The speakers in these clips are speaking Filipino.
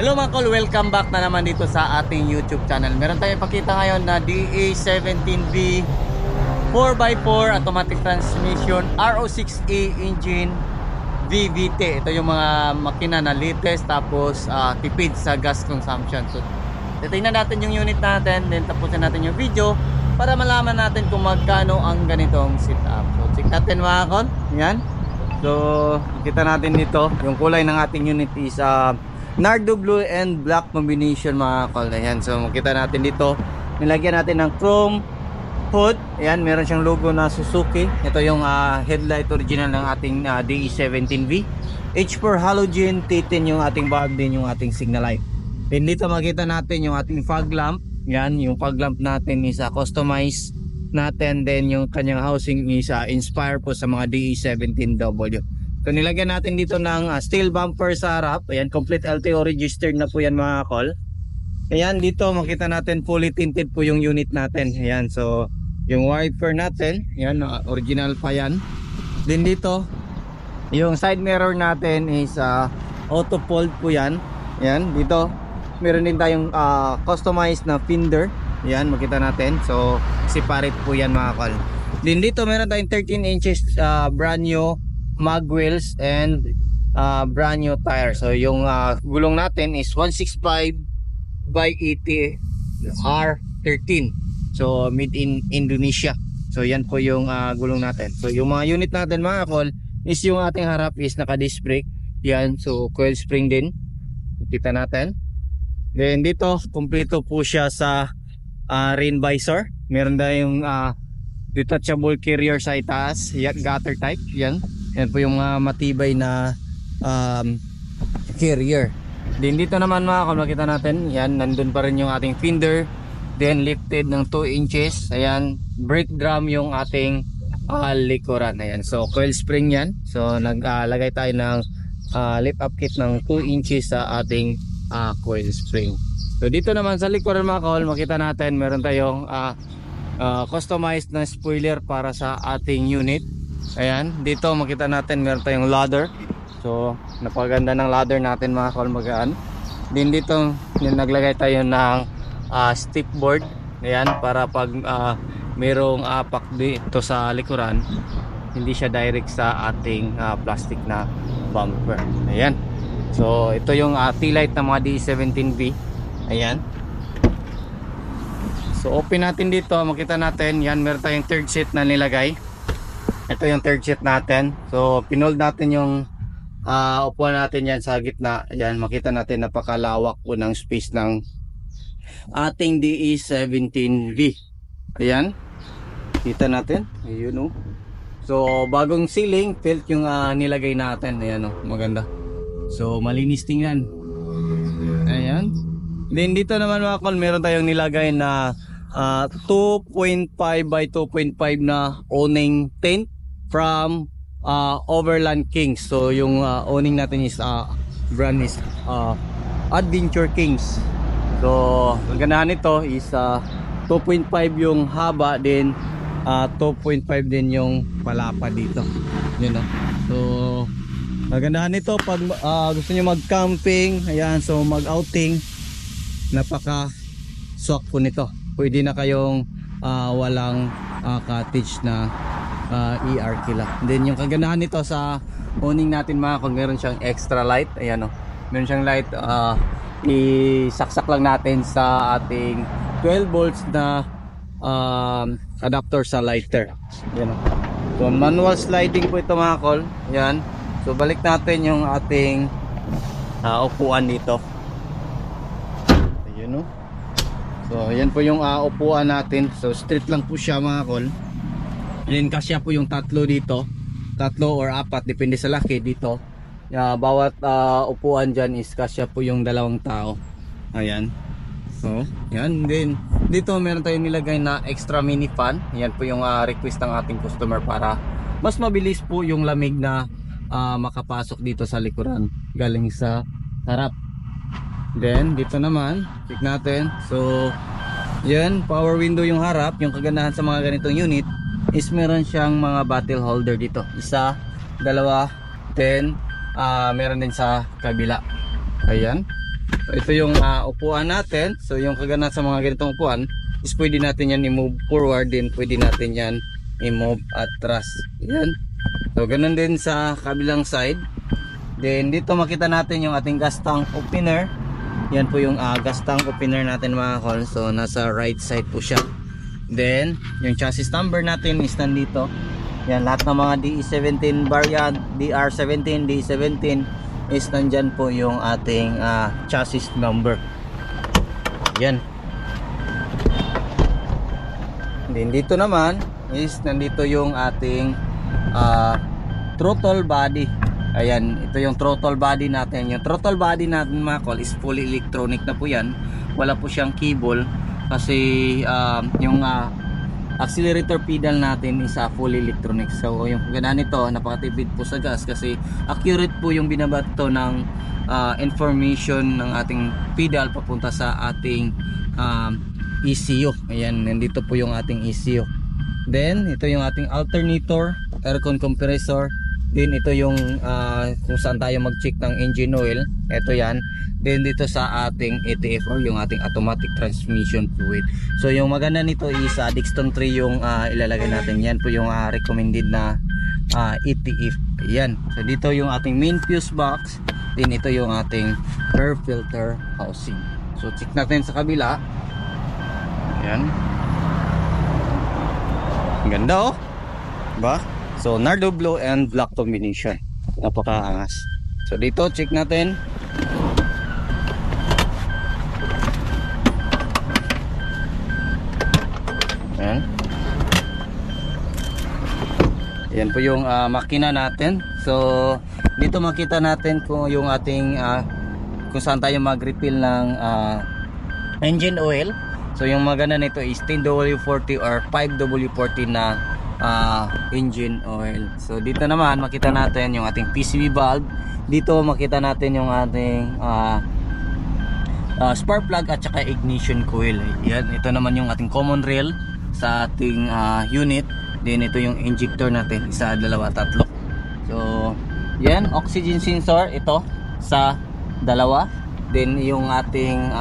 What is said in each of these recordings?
Hello mga kol, welcome back na naman dito sa ating YouTube channel. Meron tayong ipakita ngayon na DA17V 4x4 automatic transmission RO6A engine VVT. Ito yung mga makina na latest, tapos tipid sa gas consumption. So titingnan natin yung unit natin, then tapusin natin yung video para malaman natin kung magkano ang ganitong setup. So check natin mga kol. Yan. So kita natin dito, yung kulay ng ating unit is Nardo blue and black combination mga kol. Ayan, so makita natin dito, nilagyan natin ng chrome hood. Ayan, meron siyang logo na Suzuki. Ito yung headlight original ng ating DE17V. H4 halogen, T10 yung ating bulb, din yung ating signal light. Then dito makita natin yung ating fog lamp. Yan, yung fog lamp natin is customized natin. Then yung kanyang housing is inspired po sa mga DE17W. So nilagyan natin dito ng steel bumper sa harap. Ayan, complete LTO registered na po yan mga kol. Ayan, dito makita natin fully tinted po yung unit natin. Ayan, so yung wiper natin, ayan, original pa yan. Then dito, yung side mirror natin is auto fold po yan. Ayan, dito meron din tayong customized na fender. Ayan, makita natin. So separate po yan mga kol. Then dito meron tayong 13 inches brand new mag wheels and brand new tire. So yung gulong natin is 165 by 80 R13. So made in Indonesia. So yan po yung gulong natin. So yung mga unit natin mga kol is yung ating harap is naka disc brake. Yan, so coil spring din. Kita natin. Then dito kompleto po siya sa rain visor. Meron tayong detachable carrier sa itaas, yan, gutter type. Yan. Yan po yung matibay na carrier. Then dito naman mga kol, makita natin, yan, nandun pa rin yung ating fender. Then lifted ng 2 inches. Ayan, brake drum yung ating likuran. Ayan, so coil spring yan. So naglagay tayo ng lift up kit ng 2 inches sa ating coil spring. So dito naman sa likuran mga kol, makita natin meron tayong customized na spoiler para sa ating unit. Ayan, dito makita natin meron tayong ladder. So napaganda ng ladder natin mga kol, magaan. Din dito naglagay tayo ng step board. Ayan, para pag merong apak dito sa likuran, hindi siya direct sa ating plastic na bumper. Ayan, so ito yung taillight ng mga DE17V. Ayan, so open natin dito, makita natin yan, meron tayong third seat na nilagay. Ito yung third seat natin. So pinold natin yung upuan natin yan sa gitna. Ayan, makita natin napakalawak po ng space ng ating DE17V. Ayan, kita natin. Ayun, oh. So bagong ceiling tilt yung nilagay natin. Ayan, oh, maganda. So malinis tingnan. Ayan. Then dito naman mga kol, meron tayong nilagay na 2.5 by 2.5 na awning tent from Overland Kings. So yung awning natin is brand is Adventure Kings. So ang ganahan nito is 2.5 yung haba, din 2.5 din yung palapa dito. Yun, no? So magandahan nito pag gusto niyo mag-camping, ayan, so mag-outing, napaka swak po nito. Pwede na kayong walang cottage na ER kila. Then yung kagandahan nito sa awning natin mga kung meron siyang extra light. Ayan, oh. Meron siyang light, isaksak lang natin sa ating 12 volts na adapter sa lighter. Ayan, oh. So manual sliding po ito mga kol. Ayan. So balik natin yung ating upuan dito. Ayun, oh. So ayan po yung upuan natin. So straight lang po siya mga kol. Then kasya po yung tatlo dito, tatlo or apat depende sa laki dito. Bawat upuan dyan is kasya po yung 2 tao. Ayan. So yan. Then dito meron tayong nilagay na extra mini fan. Yan po yung request ng ating customer para mas mabilis po yung lamig na makapasok dito sa likuran galing sa harap. Then dito naman check natin. So yan, power window yung harap. Yung kagandahan sa mga ganitong unit is meron siyang mga bottle holder dito, 1, 2, then meron din sa kabila. Ayan. So ito yung upuan natin. So yung kagana sa mga ganitong upuan is pwede natin yan i-move forward, din pwede natin yan i-move atras. Yan. So ganun din sa kabilang side. Then dito makita natin yung ating gas tank opener. Yan po yung gas tank opener natin mga kol. So nasa right side po siya. Then yung chassis number natin is nandito. Yan, lahat ng mga DE17 variant, DR17, DE17 is nandyan po yung ating chassis number. Yan. Then dito naman is nandito yung ating throttle body. Ayan, ito yung throttle body natin. Yung throttle body natin mga kol is fully electronic na po yan. Wala po siyang cable kasi yung accelerator pedal natin is fully electronic. So yung ganda nito, napakatipid po sa gas kasi accurate po yung binabato ng information ng ating pedal papunta sa ating ECU. Ayan, nandito po yung ating ECU. Then ito yung ating alternator, aircon compressor. Then ito yung kung saan tayo mag-check ng engine oil. Ito yan. Then dito sa ating ATF or yung ating automatic transmission fluid. So yung maganda nito is Dixon 3 yung ilalagay natin. Yan po yung recommended na ATF. Yan. So dito yung ating main fuse box. Then ito yung ating air filter housing. So check natin sa kabila. Yan. Ang ganda oh. Diba? So Nardo blue and black combination. Napakaangas. So dito check natin. Ayan. Yan po yung makina natin. So dito makita natin kung yung ating kung saan tayo mag-refill ng engine oil. So yung maganda nito is 10W40 or 5W40 na engine oil. So dito naman makita natin yung ating PCV valve. Dito makita natin yung ating spark plug at saka ignition coil. Yan, ito naman yung ating common rail sa ating unit. Then ito yung injector natin, isa, dalawa, tatlo. So yan, oxygen sensor ito sa dalawa. Then yung ating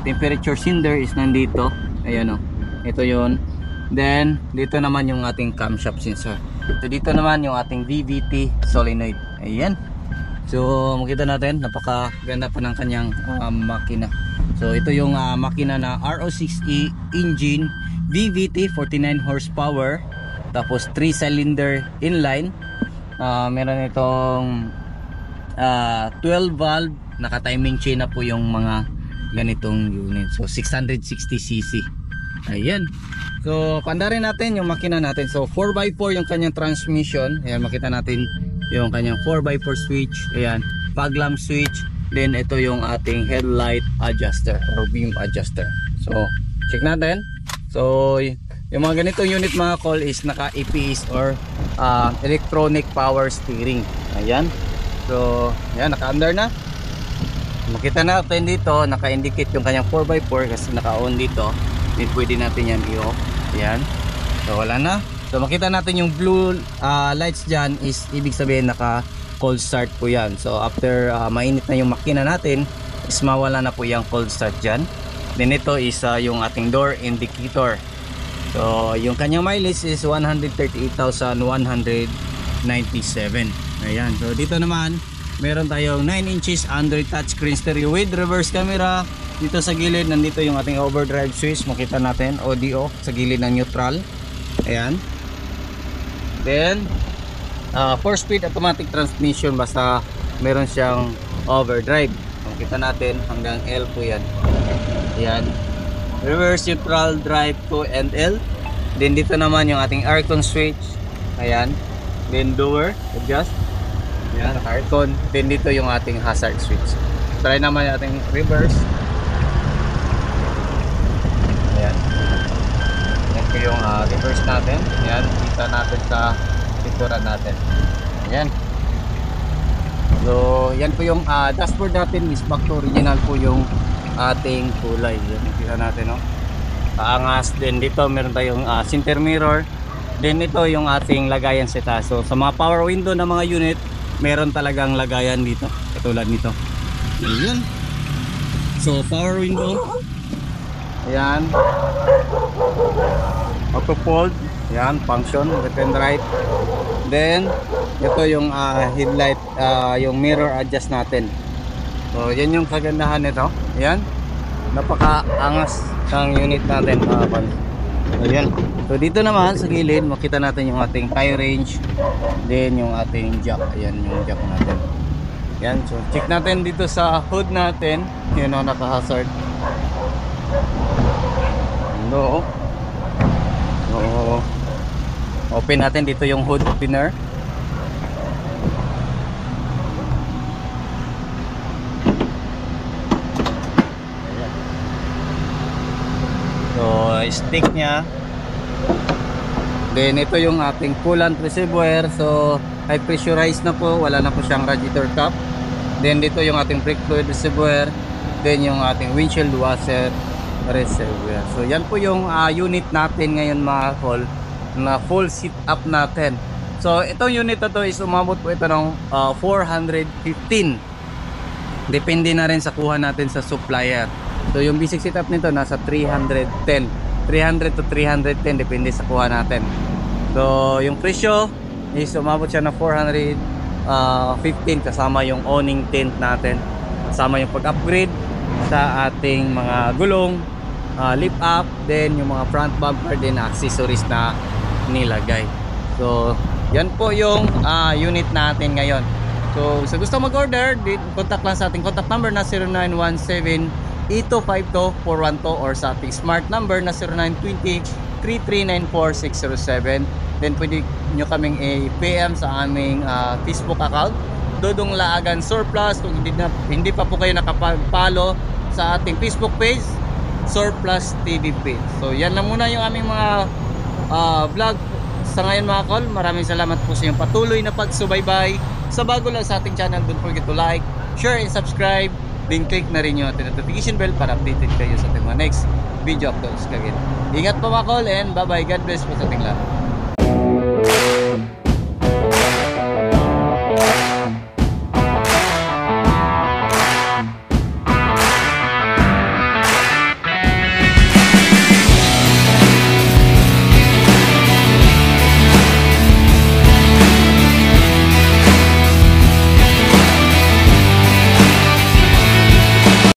temperature sender is nandito. Ayan o, ito yun. Then dito naman yung ating camshaft sensor. So dito naman yung ating VVT solenoid. Ayan. So makita natin, napakaganda pa ng kanyang makina. So ito yung makina na RO6E engine, VVT 49 horsepower, tapos 3 cylinder inline. Meron itong 12 valve, naka timing chain na po yung mga ganitong unit. So 660cc. Ayan. So pandarin natin yung makina natin. So 4x4 yung kanyang transmission. Ayan, makita natin yung kanyang 4x4 switch. Ayan, fog lamp switch. Then ito yung ating headlight adjuster or beam adjuster. So check natin. So yung mga ganitong unit mga call is naka EPS or electronic power steering. Ayan. So ayan, naka under na. Makita natin dito, naka-indicate yung kanyang 4x4 kasi naka-on dito. Then pwede natin yan i-off. Ayan. So wala na. So makita natin yung blue lights dyan is ibig sabihin naka cold start po yan. So after mainit na yung makina natin is mawala na po yung cold start dyan. Then ito is yung ating door indicator. So yung kanyang mileage is 138,197. Ayan. So dito naman meron tayong 9 inches Android touchscreen stereo with reverse camera. Dito sa gilid nandito yung ating overdrive switch, makita natin audio sa gilid ng neutral. Ayan. Then 4-speed automatic transmission basta meron siyang overdrive. Makita natin hanggang L po yan. Ayan. Reverse neutral drive to and L. Then dito naman yung ating aircon switch. Ayan. Then door adjust. Ayan, aircon. Then dito yung ating hazard switch. Try naman yung ating reverse. Ayan. Yan po yung reverse natin. Ayan, kita natin sa likuran natin. Ayan. So yan po yung dashboard natin is back to original po yung ating kulay. Yan, kita natin, no? Kaangas. Then dito meron tayong center mirror. Then ito yung ating lagayan sa taas. So sa mga power window na mga unit, meron talagang lagayan dito katulad nito. Ayan. So power window. Ayan. Auto fold. Ayan, function, left and right. Then ito yung headlight, yung mirror adjust natin. So yan yung kagandahan nito. Ayan. Napaka-angas ng unit natin mga kapal. So yan. So dito naman sa gilid makita natin yung ating tire range. Then yung ating jack. Ayan yung jack natin. Yan. So check natin dito sa hood natin. Yun o, naka-hazard. No. So open natin dito yung hood opener. So stick nya. Then ito yung ating coolant reservoir. So high pressurized na po, wala na po siyang radiator cap. Then dito yung ating brake fluid reservoir. Then yung ating windshield washer reservoir. So yan po yung unit natin ngayon mga kol, na full sit up natin. So itong unit na to is umabot po ito ng 415. Depende na rin sa kuha natin sa supplier. So yung basic setup nito nasa 300 to 310 depende sa kuha natin. So yung presyo is umabot siya na 415 kasama yung awning tint natin, kasama yung pag-upgrade sa ating mga gulong, lift up, then yung mga front bumper din accessories na nilagay. So yan po yung unit natin ngayon. So sa gusto mag-order, contact lang sa ating contact number na 0917-8252-412 or sa ating smart number na 0920-3394-607. Then pwede nyo kaming i-PM sa aming Facebook account, Dodong Laagan Surplus. Kung hindi pa po kayo nakapag-follow sa ating Facebook page, Surplus TV page. So yan lang muna yung aming mga vlog sa ngayon mga kol. Maraming salamat po sa inyong patuloy na pagsubaybay. Sa bago lang sa ating channel, don't forget to like, share, and subscribe. Then click na rin yung notification bell para updated kayo sa ating mga next video uploads. Ingat po mga kol, and bye bye. God bless po sa ating lahat.